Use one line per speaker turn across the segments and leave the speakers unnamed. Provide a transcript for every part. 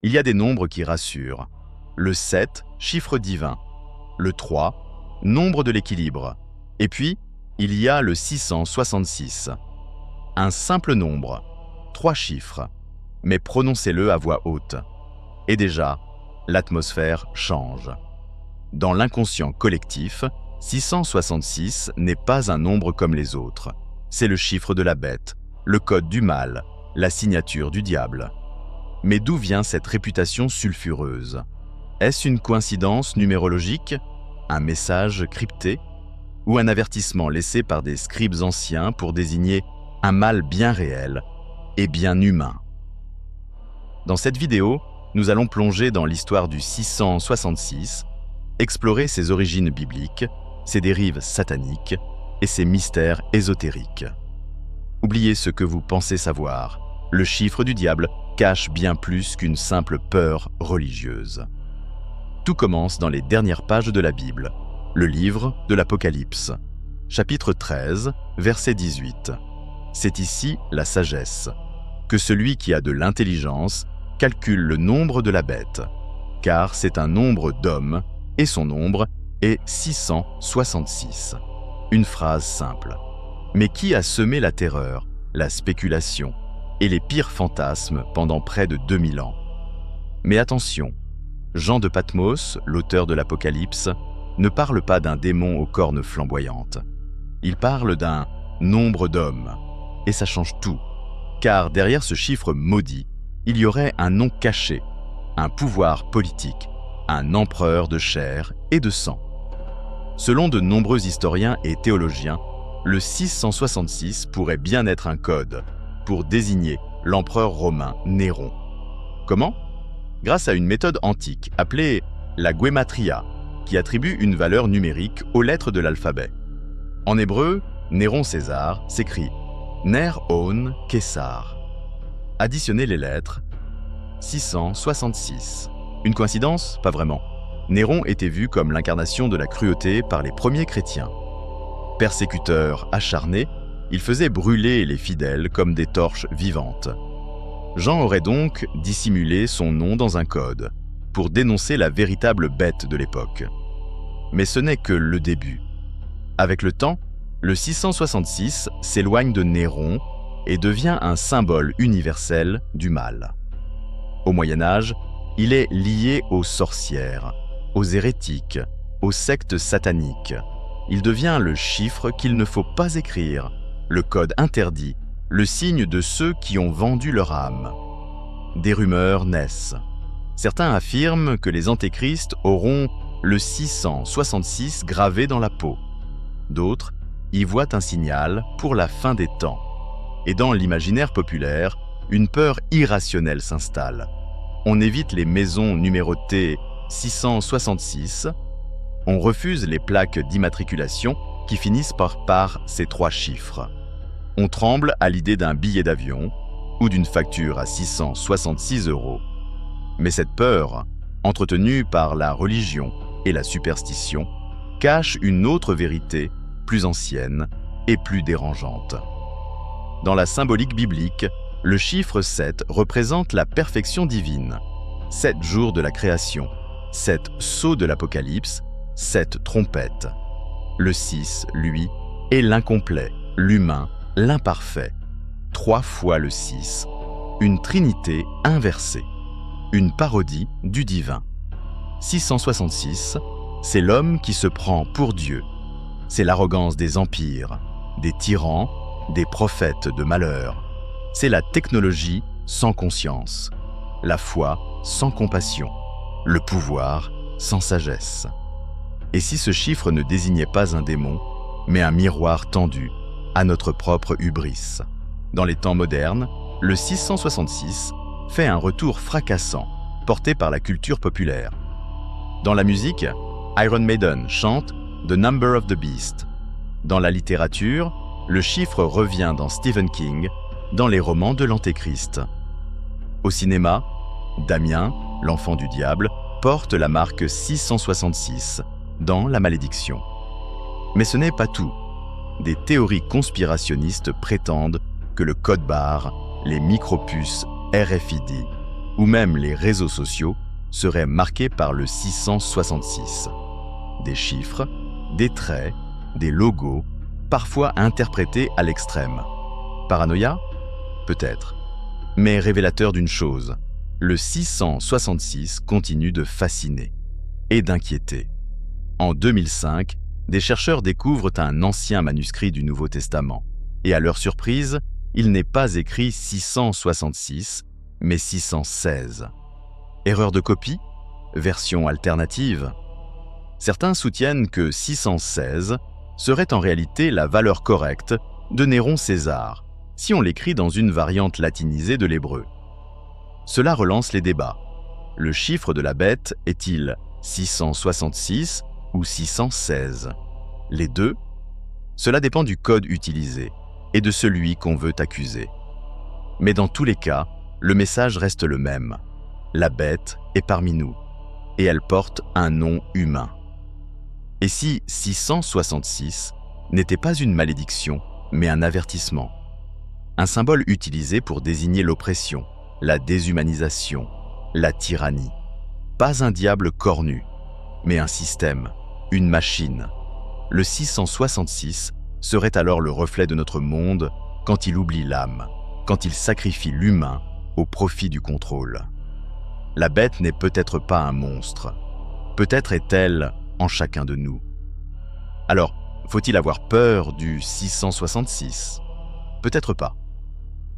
Il y a des nombres qui rassurent. Le 7, chiffre divin. Le 3, nombre de l'équilibre. Et puis, il y a le 666. Un simple nombre, 3 chiffres, mais prononcez-le à voix haute. Et déjà, l'atmosphère change. Dans l'inconscient collectif, 666 n'est pas un nombre comme les autres. C'est le chiffre de la bête, le code du mal, la signature du diable. Mais d'où vient cette réputation sulfureuse? Est-ce une coïncidence numérologique? Un message crypté? Ou un avertissement laissé par des scribes anciens pour désigner un mal bien réel et bien humain? Dans cette vidéo, nous allons plonger dans l'histoire du 666, explorer ses origines bibliques, ses dérives sataniques et ses mystères ésotériques. Oubliez ce que vous pensez savoir. Le chiffre du diable cache bien plus qu'une simple peur religieuse. Tout commence dans les dernières pages de la Bible, le livre de l'Apocalypse, chapitre 13, verset 18. C'est ici la sagesse, que celui qui a de l'intelligence calcule le nombre de la bête, car c'est un nombre d'hommes, et son nombre est 666. Une phrase simple. Mais qui a semé la terreur, la spéculation et les pires fantasmes pendant près de 2000 ans? Mais attention, Jean de Patmos, l'auteur de l'Apocalypse, ne parle pas d'un démon aux cornes flamboyantes. Il parle d'un nombre d'hommes. Et ça change tout, car derrière ce chiffre maudit, il y aurait un nom caché, un pouvoir politique, un empereur de chair et de sang. Selon de nombreux historiens et théologiens, le 666 pourrait bien être un code pour désigner l'empereur romain Néron. Comment? Grâce à une méthode antique appelée la guématria, qui attribue une valeur numérique aux lettres de l'alphabet. En hébreu, Néron César s'écrit Ner-On Kessar. Additionnez les lettres, 666. Une coïncidence? Pas vraiment. Néron était vu comme l'incarnation de la cruauté par les premiers chrétiens. Persécuteur acharné, il faisait brûler les fidèles comme des torches vivantes. Jean aurait donc dissimulé son nom dans un code, pour dénoncer la véritable bête de l'époque. Mais ce n'est que le début. Avec le temps, le 666 s'éloigne de Néron et devient un symbole universel du mal. Au Moyen-Âge, il est lié aux sorcières, aux hérétiques, aux sectes sataniques. Il devient le chiffre qu'il ne faut pas écrire, le code interdit, le signe de ceux qui ont vendu leur âme. Des rumeurs naissent. Certains affirment que les antéchrists auront le 666 gravé dans la peau. D'autres y voient un signal pour la fin des temps. Et dans l'imaginaire populaire, une peur irrationnelle s'installe. On évite les maisons numérotées 666, on refuse les plaques d'immatriculation qui finissent par ces 3 chiffres. On tremble à l'idée d'un billet d'avion ou d'une facture à 666 €. Mais cette peur, entretenue par la religion et la superstition, cache une autre vérité plus ancienne et plus dérangeante. Dans la symbolique biblique, le chiffre 7 représente la perfection divine. 7 jours de la création, 7 sceaux de l'Apocalypse, 7 trompettes. Le 6, lui, est l'incomplet, l'humain, l'imparfait. 3 fois le 6, une trinité inversée, une parodie du divin. 666, c'est l'homme qui se prend pour Dieu. C'est l'arrogance des empires, des tyrans, des prophètes de malheur. C'est la technologie sans conscience, la foi sans compassion, le pouvoir sans sagesse. Et si ce chiffre ne désignait pas un démon, mais un miroir tendu à notre propre hubris? Dans les temps modernes, le 666 fait un retour fracassant, porté par la culture populaire. Dans la musique, Iron Maiden chante « The Number of the Beast ». Dans la littérature, le chiffre revient dans Stephen King, dans les romans de l'Antéchrist. Au cinéma, Damien, l'enfant du diable, porte la marque 666 dans La Malédiction. Mais ce n'est pas tout. Des théories conspirationnistes prétendent que le code barre, les micropuces RFID ou même les réseaux sociaux seraient marqués par le 666. Des chiffres, des traits, des logos, parfois interprétés à l'extrême. Paranoïa? Peut-être. Mais révélateur d'une chose, le 666 continue de fasciner et d'inquiéter. En 2005, des chercheurs découvrent un ancien manuscrit du Nouveau Testament. Et à leur surprise, il n'est pas écrit 666, mais 616. Erreur de copie? Version alternative? Certains soutiennent que 616 serait en réalité la valeur correcte de Néron César, si on l'écrit dans une variante latinisée de l'hébreu. Cela relance les débats. Le chiffre de la bête est-il 666 ou 616? Les deux? Cela dépend du code utilisé et de celui qu'on veut accuser. Mais dans tous les cas, le message reste le même. La bête est parmi nous, et elle porte un nom humain. Et si 666 n'était pas une malédiction, mais un avertissement? Un symbole utilisé pour désigner l'oppression, la déshumanisation, la tyrannie. Pas un diable cornu, mais un système, une machine. Le 666 serait alors le reflet de notre monde quand il oublie l'âme, quand il sacrifie l'humain au profit du contrôle. La bête n'est peut-être pas un monstre. Peut-être est-elle en chacun de nous. Alors, faut-il avoir peur du 666? Peut-être pas.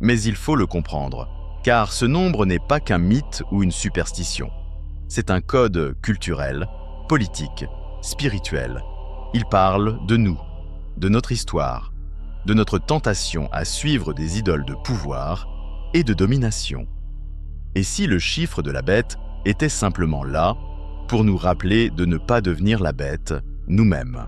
Mais il faut le comprendre, car ce nombre n'est pas qu'un mythe ou une superstition. C'est un code culturel, politique, spirituel. Il parle de nous, de notre histoire, de notre tentation à suivre des idoles de pouvoir et de domination. Et si le chiffre de la bête était simplement là pour nous rappeler de ne pas devenir la bête nous-mêmes?